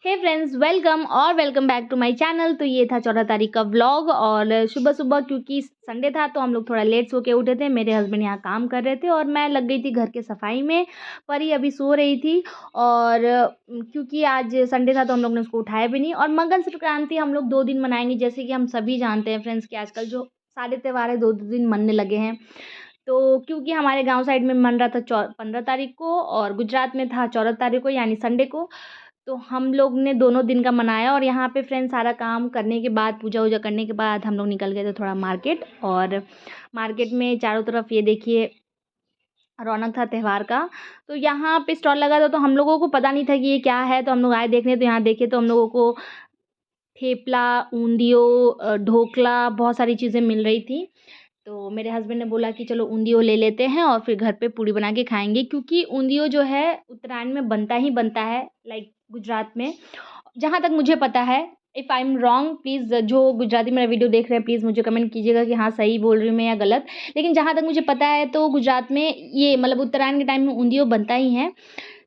Hey friends, welcome back to my channel. तो ये था 14 तारीख का व्लॉग और सुबह सुबह क्योंकि संडे था तो हम लोग थोड़ा लेट सो के उठे थे। मेरे हस्बैंड यहाँ काम कर रहे थे और मैं लग गई थी घर के सफाई में। परी अभी सो रही थी और क्योंकि आज संडे था तो हम लोग ने उसको उठाया भी नहीं। और मकर संक्रांति हम लोग 2 दिन मनाएंगे, जैसे कि हम सभी जानते हैं फ्रेंड्स कि आजकल जो सारे त्यौहार है 2-2 दिन मनने लगे हैं। तो क्योंकि हमारे गांव साइड में मन रहा था 15 तारीख को और गुजरात में था 14 तारीख को यानी संडे को। तो हम लोग ने दोनों दिन का मनाया और यहाँ पे फ्रेंड्स सारा काम करने के बाद पूजा वूजा करने के बाद हम लोग निकल गए थे थोड़ा मार्केट। और मार्केट में चारों तरफ ये देखिए रौनक था त्यौहार का। तो यहाँ पे स्टॉल लगा था तो हम लोगों को पता नहीं था कि ये क्या है, तो हम लोग आए देखने। तो यहाँ देखे तो हम लोगों को थेपला, ऊंधियो, ढोकला, बहुत सारी चीज़ें मिल रही थी। तो मेरे हस्बैंड ने बोला कि चलो ऊंधियो ले लेते हैं और फिर घर पे पूड़ी बना के खाएंगे, क्योंकि ऊंधियो जो है उत्तरायण में बनता ही बनता है, लाइक गुजरात में, जहाँ तक मुझे पता है। If I am wrong please, जो गुजराती मेरा वीडियो देख रहे हैं प्लीज़ मुझे कमेंट कीजिएगा कि हाँ सही बोल रही हूँ मैं या गलत। लेकिन जहाँ तक मुझे पता है तो गुजरात में ये मतलब उत्तरायण के टाइम में ऊंधियो बनता ही है।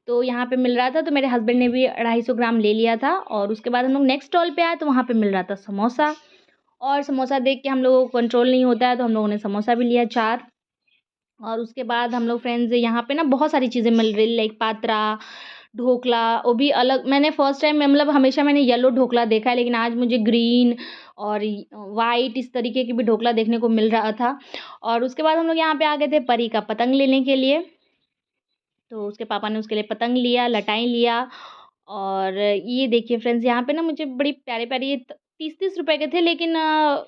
तो यहाँ पे मिल रहा था तो मेरे हस्बैंड ने भी 250 ग्राम ले लिया था। और उसके बाद हम लोग नेक्स्ट स्टॉल पे आए तो वहाँ पे मिल रहा था समोसा। और समोसा देख के हम लोगों को कंट्रोल नहीं होता है तो हम लोगों ने समोसा भी लिया 4। और उसके बाद हम लोग फ्रेंड्स यहाँ पे ना बहुत सारी चीज़ें मिल रही, लाइक पात्रा, ढोकला, वो भी अलग। मैंने फर्स्ट टाइम मतलब हमेशा मैंने येलो ढोकला देखा है, लेकिन आज मुझे ग्रीन और वाइट इस तरीके की भी ढोकला देखने को मिल रहा था। और उसके बाद हम लोग यहाँ पे आ गए थे परी का पतंग लेने के लिए। तो उसके पापा ने उसके लिए पतंग लिया, लटाई लिया। और ये देखिए फ्रेंड्स यहाँ पे ना मुझे बड़ी प्यारे प्यारे ये 30-30 रुपए के थे, लेकिन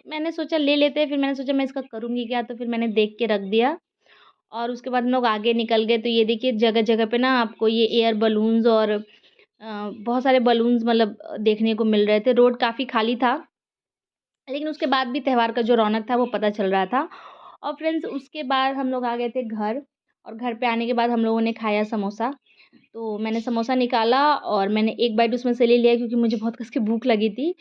मैंने सोचा ले लेते हैं। फिर मैंने सोचा मैं इसका करूँगी क्या, तो फिर मैंने देख के रख दिया। और उसके बाद हम लोग आगे निकल गए। तो ये देखिए जगह जगह पे ना आपको ये एयर बलून्स और बहुत सारे बलून्स मतलब देखने को मिल रहे थे। रोड काफ़ी खाली था, लेकिन उसके बाद भी त्यौहार का जो रौनक था वो पता चल रहा था। और फ्रेंड्स उसके बाद हम लोग आ गए थे घर। और घर पे आने के बाद हम लोगों ने खाया समोसा। तो मैंने समोसा निकाला और मैंने एक बाइट उसमें से ले लिया क्योंकि मुझे बहुत कस के भूख लगी थी।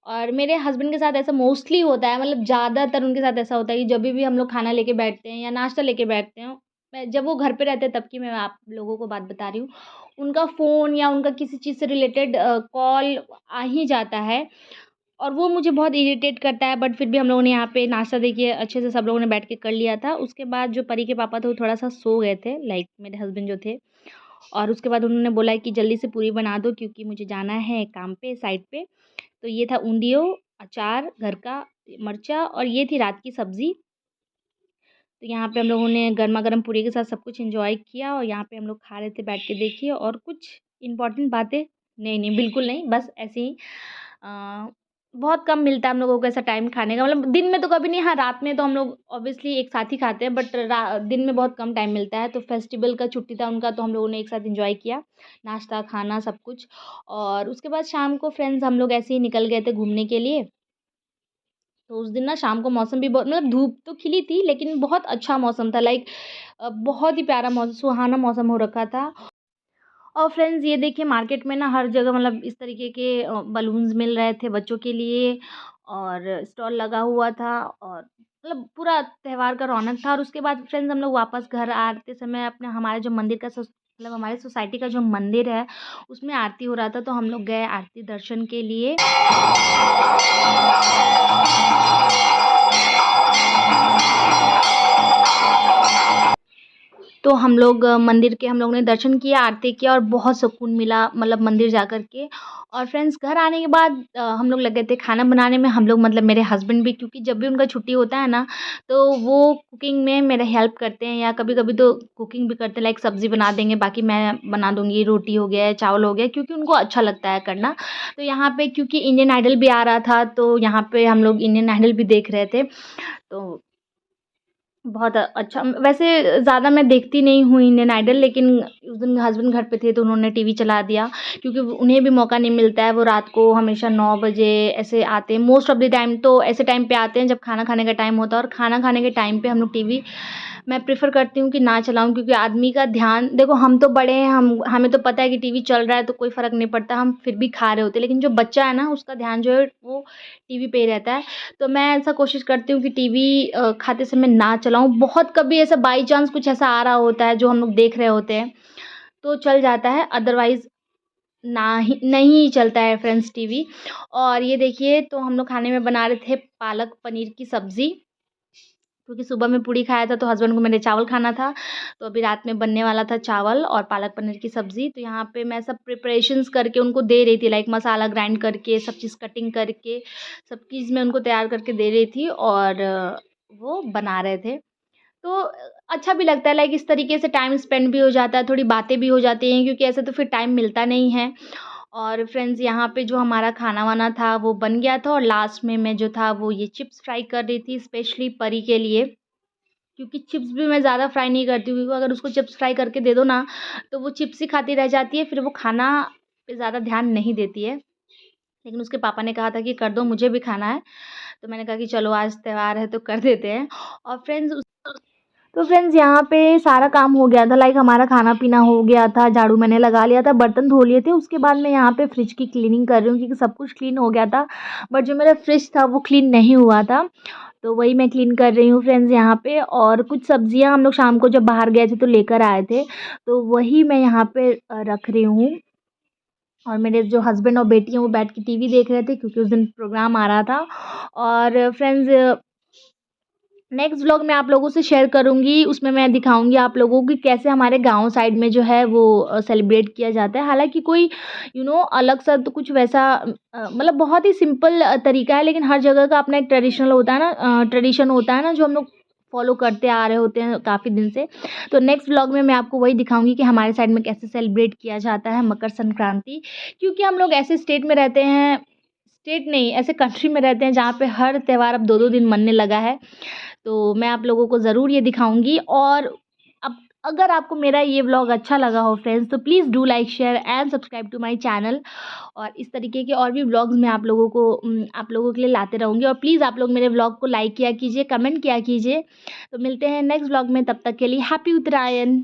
और मेरे हस्बैंड के साथ ऐसा मोस्टली होता है, मतलब ज़्यादातर उनके साथ ऐसा होता है कि जब भी हम लोग खाना लेके बैठते हैं या नाश्ता लेके बैठते हैं, मैं जब वो घर पे रहते हैं तब की मैं आप लोगों को बात बता रही हूँ, उनका फ़ोन या उनका किसी चीज़ से रिलेटेड कॉल आ ही जाता है। और वो मुझे बहुत इरिटेट करता है। बट फिर भी हम लोगों ने यहाँ पे नाश्ता देखिए अच्छे से सब लोगों ने बैठ के कर लिया था। उसके बाद जो परी के पापा थे वो थोड़ा सा सो गए थे, लाइक मेरे हस्बैंड जो थे। और उसके बाद उन्होंने बोला कि जल्दी से पूरी बना दो क्योंकि मुझे जाना है काम पे, साइड पे। तो ये था ऊंधियो, अचार घर का, मिर्चा, और ये थी रात की सब्ज़ी। तो यहाँ पे हम लोगों ने गर्मा-गर्म पूरी के साथ सब कुछ एन्जॉय किया और यहाँ पे हम लोग खा रहे थे बैठ के देखिए। और कुछ इम्पोर्टेंट बातें नहीं, नहीं, बिल्कुल नहीं, बस ऐसे ही। अ, बहुत कम मिलता है हम लोगों को ऐसा टाइम खाने का, मतलब दिन में तो कभी नहीं, हाँ, रात में तो हम लोग ऑब्वियसली एक साथ ही खाते हैं, बट रा दिन में बहुत कम टाइम मिलता है। तो फेस्टिवल का छुट्टी था उनका तो हम लोगों ने एक साथ एन्जॉय किया, नाश्ता, खाना सब कुछ। और उसके बाद शाम को फ्रेंड्स हम लोग ऐसे ही निकल गए थे घूमने के लिए। तो उस दिन ना शाम को मौसम भी बहुत, मतलब धूप तो खिली थी लेकिन बहुत अच्छा मौसम था, लाइक बहुत ही प्यारा मौसम, सुहाना मौसम हो रखा था। और फ्रेंड्स ये देखिए मार्केट में ना हर जगह मतलब इस तरीके के बलून्स मिल रहे थे बच्चों के लिए और स्टॉल लगा हुआ था। और मतलब पूरा त्यौहार का रौनक था। और उसके बाद फ्रेंड्स हम लोग वापस घर आते समय अपने हमारे जो मंदिर का मतलब हमारे सोसाइटी का जो मंदिर है उसमें आरती हो रहा था, तो हम लोग गए आरती दर्शन के लिए। तो हम लोग मंदिर के हम लोग ने दर्शन किया, आरती किया और बहुत सुकून मिला मतलब मंदिर जा कर के। और फ्रेंड्स घर आने के बाद हम लोग लग गए थे खाना बनाने में। हम लोग मतलब मेरे हस्बैंड भी, क्योंकि जब भी उनका छुट्टी होता है ना तो वो कुकिंग में मेरा हेल्प करते हैं, या कभी-कभी तो कुकिंग भी करते हैं, लाइक सब्ज़ी बना देंगे, बाकी मैं बना दूँगी, रोटी हो गया, चावल हो गया, क्योंकि उनको अच्छा लगता है करना। तो यहाँ पे क्योंकि इंडियन आइडल भी आ रहा था तो यहाँ पे हम लोग इंडियन आइडल भी देख रहे थे। तो बहुत अच्छा, वैसे ज़्यादा मैं देखती नहीं हूँ इंडियन आइडल, लेकिन उस दिन हस्बैंड घर पे थे तो उन्होंने टीवी चला दिया, क्योंकि उन्हें भी मौका नहीं मिलता है। वो रात को हमेशा 9 बजे ऐसे आते हैं, मोस्ट ऑफ़ द टाइम तो ऐसे टाइम पे आते हैं जब खाना खाने का टाइम होता है। और खाना खाने के टाइम पे हम लोग टीवी, मैं प्रेफ़र करती हूँ कि ना चलाऊँ, क्योंकि आदमी का ध्यान देखो, हम तो बड़े हैं, हम हमें तो पता है कि टीवी चल रहा है तो कोई फ़र्क नहीं पड़ता, हम फिर भी खा रहे होते हैं। लेकिन जो बच्चा है ना उसका ध्यान जो है वो टीवी पे ही रहता है। तो मैं ऐसा कोशिश करती हूँ कि टीवी खाते समय ना चलाऊँ। बहुत कभी ऐसा बाई चांस कुछ ऐसा आ रहा होता है जो हम लोग देख रहे होते हैं तो चल जाता है, अदरवाइज़ नहीं चलता है फ्रेंड्स टीवी। और ये देखिए, तो हम लोग खाने में बना रहे थे पालक पनीर की सब्ज़ी, क्योंकि सुबह में पूड़ी खाया था तो हस्बैंड को मेरे चावल खाना था। तो अभी रात में बनने वाला था चावल और पालक पनीर की सब्ज़ी। तो यहाँ पे मैं सब प्रिपरेशंस करके उनको दे रही थी, लाइक मसाला ग्राइंड करके, सब चीज़ कटिंग करके, सब चीज़ मैं उनको तैयार करके दे रही थी और वो बना रहे थे। तो अच्छा भी लगता है, लाइक इस तरीके से टाइम स्पेंड भी हो जाता है, थोड़ी बातें भी हो जाती हैं, क्योंकि ऐसे तो फिर टाइम मिलता नहीं है। और फ्रेंड्स, यहाँ पे जो हमारा खाना-वाना था वो बन गया था और लास्ट में मैं जो था वो ये चिप्स फ्राई कर रही थी स्पेशली परी के लिए। क्योंकि चिप्स भी मैं ज़्यादा फ्राई नहीं करती हूँ, क्योंकि अगर उसको चिप्स फ्राई करके दे दो ना, तो वो चिप्स ही खाती रह जाती है, फिर वो खाना पे ज़्यादा ध्यान नहीं देती है। लेकिन उसके पापा ने कहा था कि कर दो, मुझे भी खाना है। तो मैंने कहा कि चलो आज त्योहार है तो कर देते हैं। और फ्रेंड्स यहाँ पे सारा काम हो गया था, लाइक हमारा खाना-पीना हो गया था, झाड़ू मैंने लगा लिया था, बर्तन धो लिए थे। उसके बाद मैं यहाँ पे फ्रिज की क्लीनिंग कर रही हूँ, क्योंकि सब कुछ क्लीन हो गया था, बट जो मेरा फ्रिज था वो क्लीन नहीं हुआ था। तो वही मैं क्लीन कर रही हूँ फ्रेंड्स यहाँ पे। और कुछ सब्जियाँ हम लोग शाम को जब बाहर गए थे तो लेकर आए थे, तो वही मैं यहाँ पे रख रही हूँ। और मेरे जो हस्बैंड और बेटी हैं वो बैठ के टीवी देख रहे थे, क्योंकि उस दिन प्रोग्राम आ रहा था। और फ्रेंड्स, नेक्स्ट व्लॉग मैं आप लोगों से शेयर करूँगी, उसमें मैं दिखाऊँगी आप लोगों को कि कैसे हमारे गाँव साइड में जो है वो सेलिब्रेट किया जाता है। हालाँकि कोई अलग सा तो कुछ वैसा मतलब बहुत ही सिंपल तरीका है, लेकिन हर जगह का अपना एक ट्रेडिशनल होता है ना, ट्रेडिशन होता है ना, जो हम लोग फॉलो करते आ रहे होते हैं काफ़ी दिन से। तो नेक्स्ट व्लॉग में मैं आपको वही दिखाऊँगी कि हमारे साइड में कैसे सेलिब्रेट किया जाता है मकर संक्रांति। क्योंकि हम लोग ऐसे स्टेट में रहते हैं, स्टेट नहीं, ऐसे कंट्री में रहते हैं जहाँ पे हर त्योहार अब 2-2 दिन मनने लगा है। तो मैं आप लोगों को ज़रूर ये दिखाऊँगी। और अब अगर आपको मेरा ये व्लॉग अच्छा लगा हो फ्रेंड्स, तो please do like, share and subscribe to my channel. और इस तरीके के और भी व्लॉग्स मैं आप लोगों के लिए लाते रहूँगी। और प्लीज़ आप लोग मेरे व्लॉग को लाइक किया कीजिए, कमेंट किया कीजिए। तो मिलते हैं नेक्स्ट व्लॉग में, तब तक के लिए हैप्पी उत्तरायण।